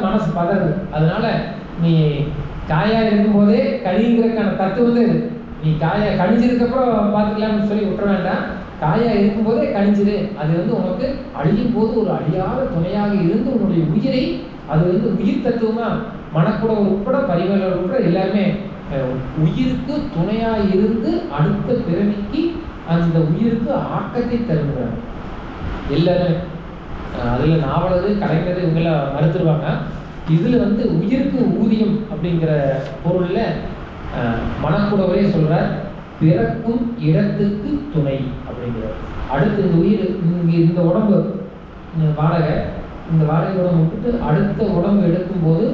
மனசு பதறது. அதனால நீ காயா இருக்கும்போதே கழிங்கிறதுக்கான தத்துவம் இது. நீ காயா கழிஞ்சதுக்கப்புறம் பார்த்துக்கலாம்னு சொல்லி விட்டுற வேண்டாம். காயா இருக்கும்போதே கழிஞ்சிரு. அது உனக்கு அழியும் போது ஒரு அழியாத துணையாக இருந்து உன்னுடைய உயிரை அது உயிர் தத்துவமா மனக்குடவர் உட்பட பரிமளர் உட்பட எல்லாருமே உயிருக்கு துணையாக இருந்து அடுத்த பிறவிக்கு அந்த உயிருக்கு ஆக்கத்தை தருகிறார் எல்லாருமே. அதில் நாவலது கலைஞர் இவங்கெல்லாம் மறுத்துருவாங்க. இதில் உயிருக்கு ஊதியம் அப்படிங்கிற பொருளில் மனக்குடவரே சொல்கிறார், பிறக்கும் இடத்துக்கு துணை அப்படிங்கிறார். அடுத்து இந்த உயிர் இங்கே இந்த உடம்பு வாடகை, இந்த வாடகை உடம்பு விட்டுட்டு அடுத்த உடம்பு எடுக்கும்போது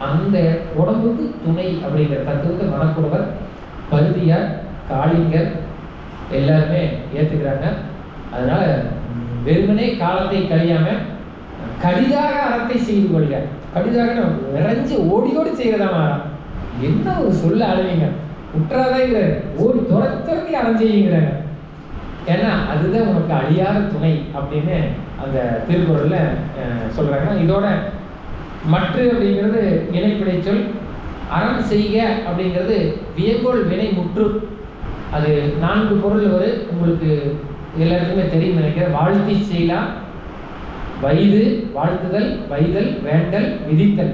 அந்த உடம்புக்கு துணை அப்படிங்கிற தத்துவத்தை மனக்குடவர், பருதியார், காளிங்கர் எல்லாருமே ஏற்றுக்கிறாங்க. அதனால் வெறுமனே காலத்தை கழியாம கடிதாக அறத்தை செய்து கொள்க. கடிதாக விரைஞ்சு ஓடி ஓடி செய்கிறதா என்ன ஒரு சொல்ல அழுவீங்க குற்றாதான் ஓடி துரத்தி அரைஞ்செய்யுங்கிறாங்க. ஏன்னா அதுதான் உனக்கு அழியாத துணை அப்படின்னு அந்த திருக்குறள்ல சொல்றாங்க. இதோட மற்ற அப்படிங்கிறது இணைப்பிடை சொல். அறம் செய்க அப்படிங்கிறது வியங்கோள் வினை முற்று. அது 4 பொருள் வரும். உங்களுக்கு எல்லாருக்குமே தெரியும் நினைக்கிறேன். வாழ்த்தி செய்யலாம், வைது வாழ்த்துதல், வைதல், வேண்டல், விதித்தல்.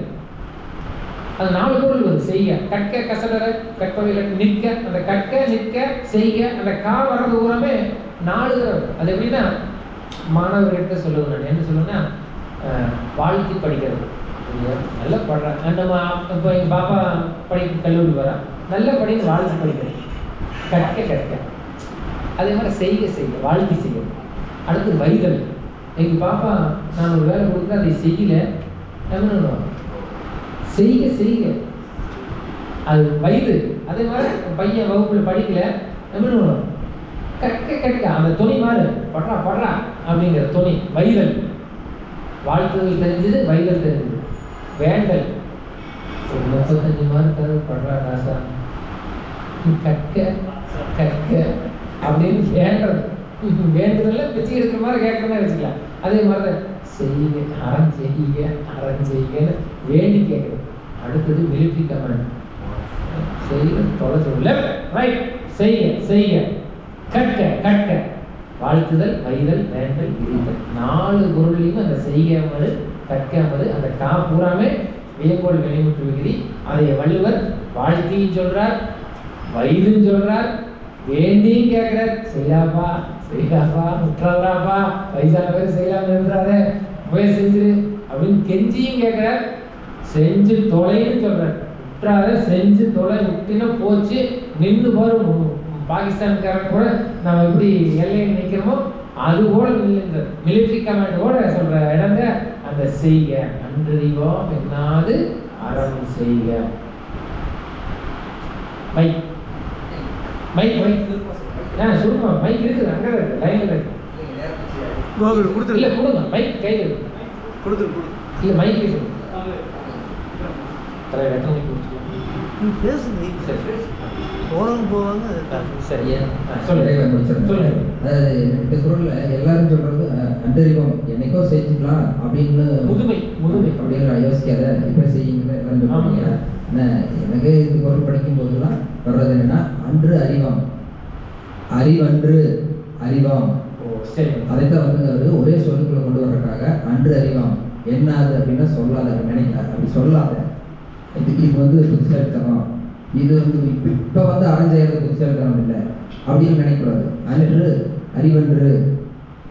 அது 4 பொருள் வரும். செய்க, கற்க, கசடர, கற்பவையில் நிற்க, அந்த கற்க நிற்க செய்க அந்த கா வர்றது பூராமே 4 தடவை. அது எப்படின்னா மாணவர்கிட்ட சொல்லுவேன் நான் என்ன சொல்லுவேன்னா, வாழ்த்தி படிக்கிறது நல்லா படுறேன். நம்ம இப்போ எங்கள் பாப்பா படிக்க கல்லூரி வரா, நல்லா படிக்க வாழ்த்தி படிக்கிறேன். கற்க கற்க அதே மாதிரி செய்க செய்ய வாழ்த்தி செய்யணும். அடுத்து வைதல். எங்கள் பாப்பா நான் ஒரு வேலை கொடுத்து அதை செய்யல, என்ன செய்க செய்க அது வைது. அதே மாதிரி பையன் வகுப்பில் படிக்கல, என்ன கற்க கற்க அந்த துணி மாறு படுறா படுறா அப்படிங்கிற துணி வைதல். வாழ்த்துதல் தெரிஞ்சது, வைதல் தெரிஞ்சது. வேண்டல், ஒரு 35 மார்க் படுறா ராசா கற்க கற்க அப்படின்னு வேண்டது. வேண்டுதல்ல பிச்சை எடுக்கிற மாதிரி கேட்குற மாதிரி வச்சுக்கலாம். அதே மாதிரி தான் செய்ய, அறம் செய்ய, அறம் செய்யன்னு வேண்டி கேட்குறது. அடுத்தது மிலிட்ரி கமாண்ட். செய்ய தொலை ரைட், செய்ய செய்ய, கற்க கற்க, வாழ்த்துதல், வைதல், வேண்டல், விதித்தல். 4 பொருளையும் அந்த செய்யாமல் கற்காமல் அந்த கா பூராமே வியங்கோள் வினைமுற்று விகுதி. அதை வள்ளுவர் வாழ்த்தியும் சொல்றார், வைதுன்னு சொல்றார், வேண்டியும் கேட்கிறார். செய்யாப்பா செய்யாப்பா விட்டுறாப்பா, வயசான பேர் செய்யலாம இருந்தாரு, முயற்சி செஞ்சிரு அப்படின்னு கெஞ்சியும் கேட்கிறார். செஞ்சு தொலைன்னு சொல்றார். விட்டுறாத, செஞ்சு தொலை, விட்டுனா போச்சு நின்று போற. பாகிஸ்தான்காரன் கூட நம்ம எப்படி எல்லையில் நிற்கிறோமோ அது போல நில்லுங்க. மிலிட்ரி கமாண்டோட சொல்ற இடங்க அந்த செய்க. அன்றறிவோம் என்னாது அறம் செய்க. மைக் மைக் மைக் சொல்லுங்க. மைக் இருக்குது, அங்கே இருக்கு, லைன்ல இருக்கு. இல்ல கொடுங்க, மைக் கையில் இருக்கு, கொடுத்துரு. இல்ல மைக் சொல்லுங்க. எல்லாரும் சொல்றது அண்டறிவோம் என்னைக்கோ செஞ்சுக்கலாம் அப்படின்னு முதுமை அப்படின்னு யோசிக்காத, இப்ப செய்யுங்க எல்லாரும் சொல்லுவாங்க. எனக்கு இது பொருள் படிக்கும் போதுலாம் வர்றது என்னன்னா, அன்று அறிவாம், அறிவன்று அறிவாம். அதைத்தான் ஒரே சொல்லுக்குள்ள கொண்டு வர்றதுக்காக அன்று அறிவாம் என்னாது அப்படின்னா சொல்லாத அப்படின்னு நினைக்கிறார். அப்படி சொல்லாத, இது புத்திசாலித்தனம், இது இப்ப அரைஞ்செய்யறது புத்திசாலித்தனம் இல்லை அப்படின்னு நினைக்கூடாது. அன்று அறிவன்று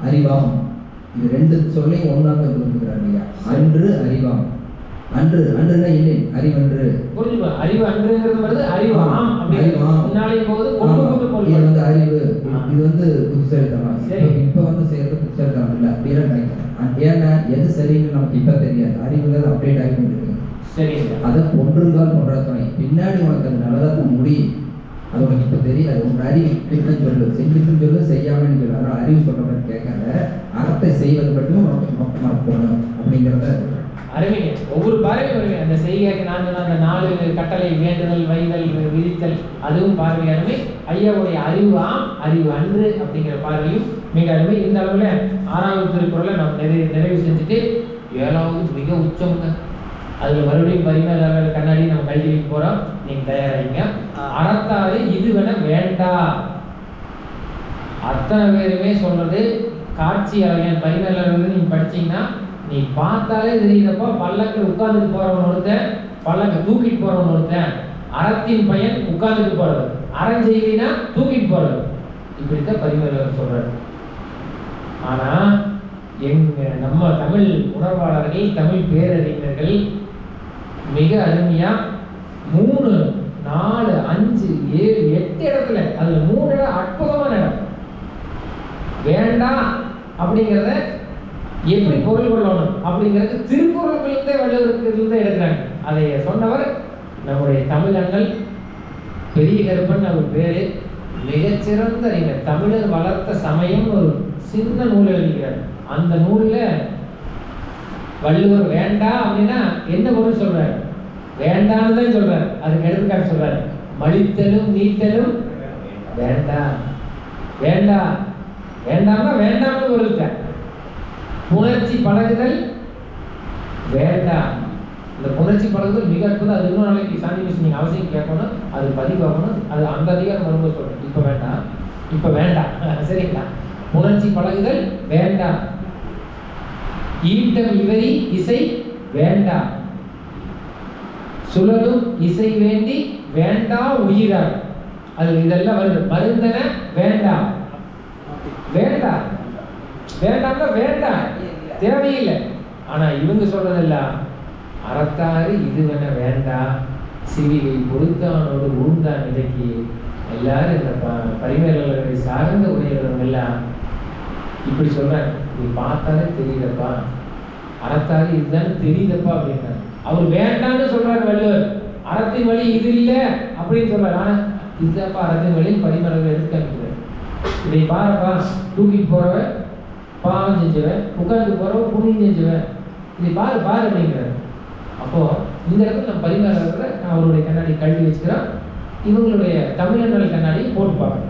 அறிவாம், இது 2 சொல்லையும் ஒன்றாக கொடுத்துக்கிறார் இல்லையா. அன்று அறிவாம், அன்று அன்றுனா இல்லை, அறிவன்று. அறிவு அன்றுங்கிறது வருது, அறிவாம் அறிவாம் இது அறிவு, இது புத்திசாலித்தனம். இப்ப செய்யறது புத்திசாலித்தனம் இல்லை அப்படின்னு நினைக்கிறேன். ஏன்னா எது சரின்னு நமக்கு இப்ப தெரியாது, அறிவுங்கிறது அப்டேட் ஆகி கொண்டிருக்கு. அதை ஒன்றுங்கால் போன்ற துணை, பின்னாடி உனக்கு அது நல்லதான் முடியும், அது உனக்கு இப்ப தெரியாது. உங்க அறிவு இப்படின்னு சொல்லு, செஞ்சுட்டுன்னு சொல்லு, செய்யாமன்னு சொல்லு. அதனால அறிவு சொல்ற மாதிரி கேட்காத, அறத்தை செய்வது மட்டும் நோக்கமாக போகணும் அப்படிங்கிறத அருமைங்க. ஒவ்வொரு பார்வையும் அந்த செய்கைக்கு நான் அந்த 4 கட்டளை, வேண்டுதல், வைதல், விதித்தல், அதுவும் பார்வை அருமை. ஐயாவுடைய அறிவு ஆம், அறிவு அன்று அப்படிங்கிற பார்வையும் மிக அருமை. இந்த அளவில் 6வது திருக்குறளை நாம் நிறைவு செஞ்சுட்டு 7வது மிக உச்சம்ங்க. அதில் மறுபடியும் பரிமேலழகர் கண்ணாடி நம்ம கல்வி வைக்க போகிறோம், நீங்கள் தயாராகிங்க. அறத்தாறு இதுவென வேண்டாம். அத்தனை பேருமே சொல்றது காட்சி அழகன் பரிமேலழகர் நீங்கள் படிச்சீங்கன்னா நீ பார்த்தாலே தெரியுதப்பா, பல்லக்கு உட்கார்ந்துட்டு போறவன் ஒருத்தன், பல்லக்கு தூக்கிட்டு போறவன் ஒருத்தன். அறத்தின் பயன் உட்கார்ந்துட்டு போறது, அறஞ்செய்தினா தூக்கிட்டு போறது. இப்படித்தான் பரிமேலழகர் சொல்றாரு. ஆனா நம்ம தமிழ் உணர்வாளர்கள், தமிழ் பேரறிஞர்கள் மிக அருமையா 3, 4, 5, 7, 8 இடத்துல, அதுல 3 இடம் அற்புதமான இடம். வேண்டாம் அப்படிங்கிறத எப்படி பொருள் கொள்ளணும் அப்படிங்கிறது திருக்குறளிலிருந்தே வள்ளுவருக்கு எடுக்கிறாங்க. அதை சொன்னவர் நம்முடைய தமிழங்கள் பெரிய கருப்பன் அவர் பேரு. மிகச்சிறந்த அறிஞர். தமிழர் வளர்த்த சமயம் ஒரு சின்ன நூல் எழுதிக்கிறார். அந்த நூல்ல வள்ளுவர் வேண்டாம் அப்படின்னா என்ன பொருள் சொல்றாரு? வேண்டான்னு தான் சொல்றாரு. அதுக்கு எடுத்துக்காட்டு சொல்றாரு. மலித்தலும் நீத்தலும் வேண்டாம். வேண்டாம் வேண்டாம்னா வேண்டாம்னு பொருள்தான். புணர்ச்சி பழகுதல் வேண்டாம். இந்த புணர்ச்சி பழகுதல் மிக அற்புதம். அது இன்னும் நாளைக்கு சாந்தி மிஸ் நீங்க அவசியம் கேட்கணும், அது பதிவாகணும். அது அந்த அதிகாரம் வரும்போது சொல்றேன். இப்ப வேண்டாம், இப்ப வேண்டாம். சரிங்களா? புணர்ச்சி பழகுதல் வேண்டாம். ஈட்டம் இவரி இசை வேண்டாம். சுழலும் இசை வேண்டி வேண்டா உயிரார். அது இதெல்லாம் வருது. மருந்தன வேண்டாம். வேண்டாம் வேண்டாம்னா வேண்டாம், தேவையில்லை. ஆனா இவங்க சொல்றதெல்லாம் அறத்தாறு இதுவென வேண்டாம். சிவிகை பொறுத்தானோடு ஊர்ந்தான் நிலைக்கு. எல்லாரும் இந்த பரிமேலழகரை சார்ந்த உடையவங்க எல்லாம் இப்படி சொல்றாங்க. இது பார்த்தாலே தெரியுதப்பா, அறத்தாறு இதுதானே தெரியுதப்பா அப்படின்னா. அவர் வேண்டான்னு சொல்றாரு வள்ளுவர். அறத்தின் வழி இது இல்லை அப்படின்னு சொல்றாரு. ஆனா இதுதான்ப்பா அறத்தின் வழி. பரிமேலழகர் எடுத்து காமிக்கிறார். இதை பாருப்பா, தூக்கிட்டு போறவன் பாவம் செஞ்சவன், உட்கார்ந்து போறவன் புண்ணியம் செஞ்சவன், இதை பாரு பாரு அப்படிங்கிறார். அப்போ இந்த இடத்துல நம்ம பரிமேலழகரை அவருடைய கண்ணாடி கல்வி வச்சுக்கிறோம். இவங்களுடைய தமிழர்கள் கண்ணாடி போட்டு பார்க்கணும்.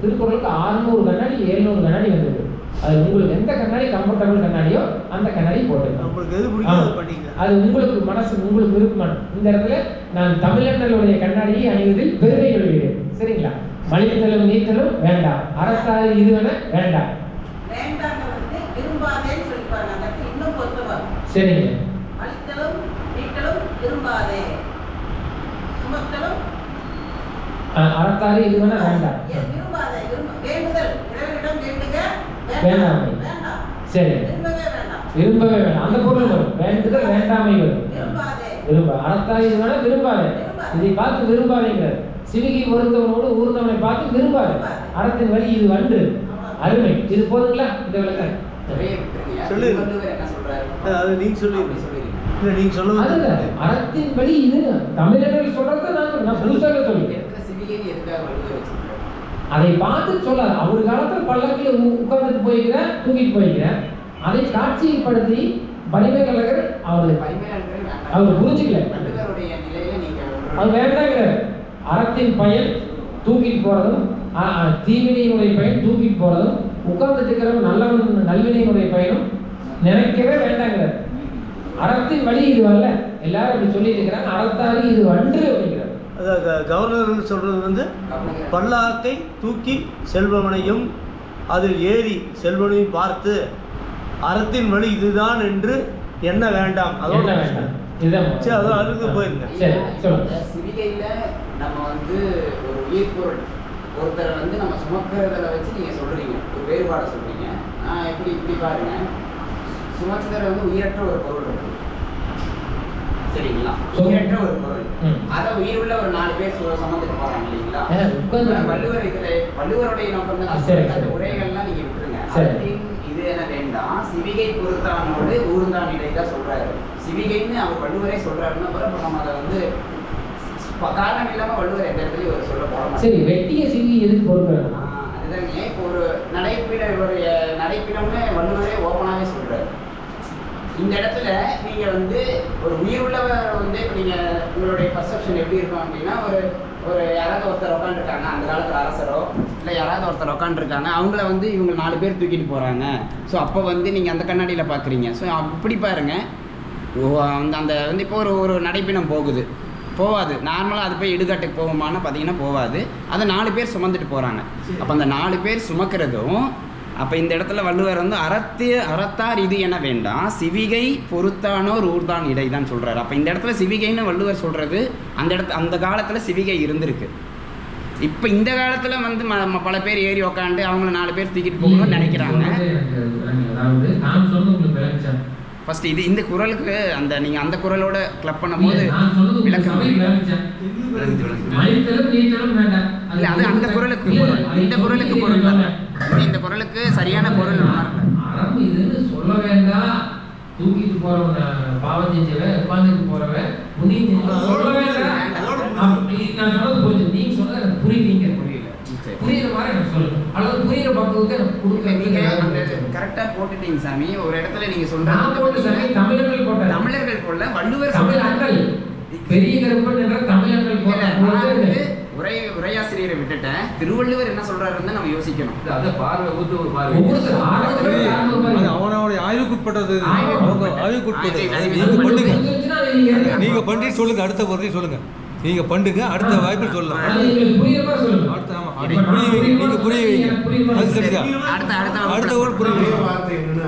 திருக்குறளுக்கு 600 கண்ணாடி 700 கண்ணாடி வந்தது. அது உங்களுக்கு எந்த கண்ணாடி கம்ஃபர்டபுள் கண்ணாடியோ அந்த கண்ணாடி போட்டுக்கலாம். அது உங்களுக்கு மனசு, உங்களுக்கு விருப்பமான. இந்த இடத்துல நான் தமிழர்களுடைய கண்ணாடியை அணிவதில் பெருமை கொள்கிறேன். சரிங்களா? மலித்தலும் நீத்தலும் வேண்டாம். அறத்தாறு இதுவென வேண்டாம். சரிங்க. அறத்தாறு இதுவென வேண்டாம். வேண்டாமை. சரி, விரும்பவே வேண்டாம். அந்த பொருள் வரும். வேண்டுதல் வேண்டாமை வரும். விரும்ப. அறத்தாறு இதுவென விரும்பாதே. இதை பார்த்து விரும்பாதேங்கிறார். சிவிகை பொறுத்தவனோடு ஊர்ந்தவனை பார்த்து விரும்பாது. அறத்தின் வழி இது அன்று. அருமை. இது போதுங்களா? இந்த விளக்கம் அறத்தின் வழி இது. தமிழர்கள் சொல்றத நான் புதுசாக சொல்லிட்டேன். அதை பார்த்து சொல்லாது. அவர் காலத்துல பல்லக்கில் உட்கார்ந்துட்டு போய்க்கிறேன், தூக்கிட்டு போய்க்கிறேன். அதை காட்சிப்படுத்தி பரிமேலழகர் அவர் புரிஞ்சுக்கல. அது வேண்டாங்கிறார். அறத்தின் பயன் தூக்கிட்டு போறதும், தீவினையினுடைய பயன் தூக்கிட்டு போறதும், உட்கார்ந்துட்டு இருக்கிறவன் நல்லவன் நல்வினையினுடைய பயனும் நினைக்கவே வேண்டாங்கிறார். அறத்தின் வழி இது அல்ல. எல்லாரும் அப்படி சொல்லிட்டு இருக்கிறாங்க. அறத்தாறு இது அன்று அப்படிங்கிறார். கவர்னர் சொல்றது பல்லாக்கை தூக்கி செல்பவனையும் அதில் ஏறி செல்வனையும் பார்த்து அறத்தின் வழி இதுதான் என்று எண்ண வேண்டாம். அதோட வேண்டாம். சிவிகையில நம்ம ஒரு உயிர்பொருள் ஒருத்தரை நம்ம சுமக்கிறத வச்சு நீங்க சொல்றீங்க, ஒரு வேறுபாடு சொல்றீங்க. நான் இப்படி பாருங்க, சுமக்கிறத உயிரற்ற ஒரு பொருள் இருக்கு, சரிங்களா? உயிரற்ற ஒரு பொருள். அதை உயிர் உள்ள ஒரு 4 பேர் சுமந்துட்டு போறாங்க இல்லைங்களா? வள்ளுவருடைய நோக்கம் தான். உரைகள்லாம் நீங்க விட்டுருங்க. இது என்ன வேண்டாம். சிவிகை பொறுத்தானோடு ஊர்ந்தான் நிலை தான் சொல்றாரு. சிவிகைன்னு அவர் வள்ளுவரே சொல்றாருன்னா பிறகு நம்ம அதை காரணம் இல்லாம வள்ளுவர் எந்த இடத்துலயும் ஒரு சொல்ல போறோம். சரி, வெட்டிய சிவிகை எதுக்கு பொறுக்கிறாரு? அதுதாங்க. இப்போ ஒரு நடைப்பிடம்னு வள்ளுவரே ஓப்பனாவே சொல்றாரு. இந்த இடத்துல நீங்க ஒரு உயிர் உள்ளவர் இப்போ நீங்க உங்களுடைய பர்செப்ஷன் எப்படி இருக்கும் அப்படின்னா, ஒரு யாராவது ஒருத்தர் உட்காந்துருக்காங்க, அந்த காலத்துல அரசரோ இல்லை யாராவது ஒருத்தர் உட்காந்துருக்காங்க, அவங்கள இவங்க 4 பேர் தூக்கிட்டு போறாங்க. ஸோ அப்போ நீங்க அந்த கண்ணாடியில பாக்குறீங்க. ஸோ அப்படி பாருங்க, அந்த வந்து இப்போ ஒரு நடைப்பினம் போகாது நார்மலாக அது போய் இடுகாட்டுக்கு போகுமான்னு பார்த்தீங்கன்னா போகாது. அதை 4 பேர் சுமந்துட்டு போகிறாங்க. அப்போ அந்த 4 பேர் சுமக்கிறதும் அப்போ இந்த இடத்துல வள்ளுவர் வந்து அறத்தார் இது என வேண்டாம், சிவிகை பொறுத்தானோர் ஊர்தான் இடை தான் சொல்கிறார். அப்போ இந்த இடத்துல சிவிகைன்னு வள்ளுவர் சொல்கிறது அந்த காலத்தில் சிவிகை இருந்திருக்கு. இப்போ இந்த காலத்தில் வந்து பல பேர் ஏறி உக்காண்டு அவங்கள 4 பேர் தூக்கிட்டு போகணும்னு நினைக்கிறாங்க. ஃபர்ஸ்ட் இந்த குரலுக்கு நீங்கள் அந்த குரலோட கிளப் பண்ணும்போது விளக்கம் இல்லை, அது அந்த குரலுக்கு பொருள், இந்த குரலுக்கு பொருள் இந்த குரலுக்கு சரியான பொருள் இதுன்னு சொல்ல வேண்டாம். தூக்கிட்டு போறவன் பாவம் செஞ்சவன் உட்காந்துட்டு போறவன் சொல்ல வேண்டாம். நான் சொன்னது புரிஞ்சு, நீங்க சொன்னது எனக்கு புரியுங்க, புரியுற மாதிரி எனக்கு சொல்லுங்க, அல்லது புரியுற பக்கத்துக்கு எனக்கு கொடுக்க கரெக்டாக போட்டுட்டீங்க சாமி. ஒரு இடத்துல நீங்க நான் போட்டு சாமி தமிழர்கள் போல வள்ளுவர் தமிழர்கள் பெரிய கருப்பன் என்ற தமிழர்கள் போல உரையாசிரியரை விட்டுட்டேன். திருவள்ளுவர் என்ன சொல்றாருன்னு நம்ம யோசிக்கணும். அவனோட ஆய்வுக்குட்பட்டது. நீங்க பண்ணி சொல்லுங்க, அடுத்த பொருளையும் சொல்லுங்க. நீங்க பண்ணுங்க, அடுத்த வாய்ப்பு சொல்லலாம். அடுத்த நீங்க புரிய வைங்க. அது சரிதா? அடுத்த ஒரு புரிய வைங்க.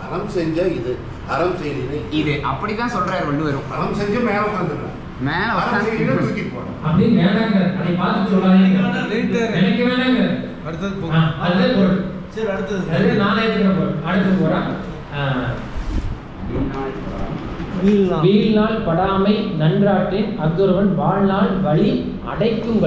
அறம் செஞ்ச இது அறம் செய்யல இது அப்படிதான் சொல்றாரு வள்ளுவர். அறம் செஞ்ச மேல உட்கார்ந்துறான், மேல உட்கார்ந்து தூக்கி போறான். அப்படி வேண்டாங்க, அதை பார்த்து சொல்லாதீங்க. எனக்கு வேண்டாங்க. அடுத்தது போங்க. அதுவே பொருள். சரி, அடுத்தது அது நானே எடுத்துக்கிறேன் பொருள். அடுத்து போறேன். வீழ்நாள் படாமை நன்றாற்றின் அஃதொருவன் வாழ்நாள் வழி அடைக்குங்கள்.